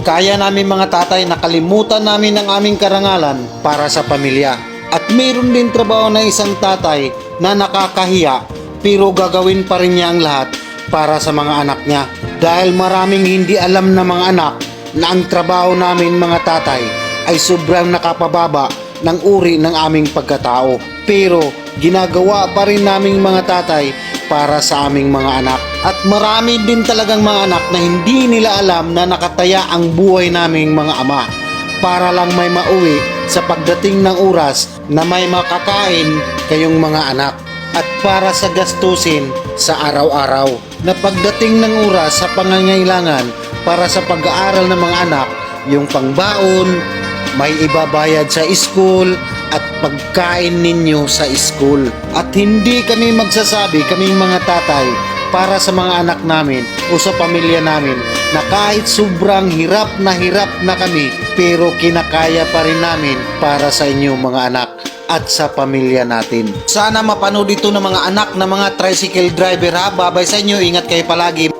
Kaya namin mga tatay nakalimutan namin ang aming karangalan para sa pamilya. At mayroon din trabaho na isang tatay na nakakahiya pero gagawin pa rin niya ang lahat para sa mga anak niya. Dahil maraming hindi alam na mga anak na ang trabaho namin mga tatay ay sobrang nakapababa ng uri ng aming pagkatao. Pero ginagawa pa rin naming mga tatay para sa aming mga anak. At marami din talagang mga anak na hindi nila alam na nakataya ang buhay naming mga ama para lang may mauwi sa pagdating ng oras na may makakain kayong mga anak at para sa gastusin sa araw-araw na pagdating ng oras sa pangangailangan para sa pag-aaral ng mga anak, yung pangbaon, may ibabayad sa school at pagkain ninyo sa school. At hindi kami magsasabi, kaming mga tatay, para sa mga anak namin o sa pamilya namin na kahit sobrang hirap na kami pero kinakaya pa rin namin para sa inyo mga anak at sa pamilya natin. Sana mapanood ito ng mga anak na mga tricycle driver ha. Babay sa inyo, ingat kayo palagi.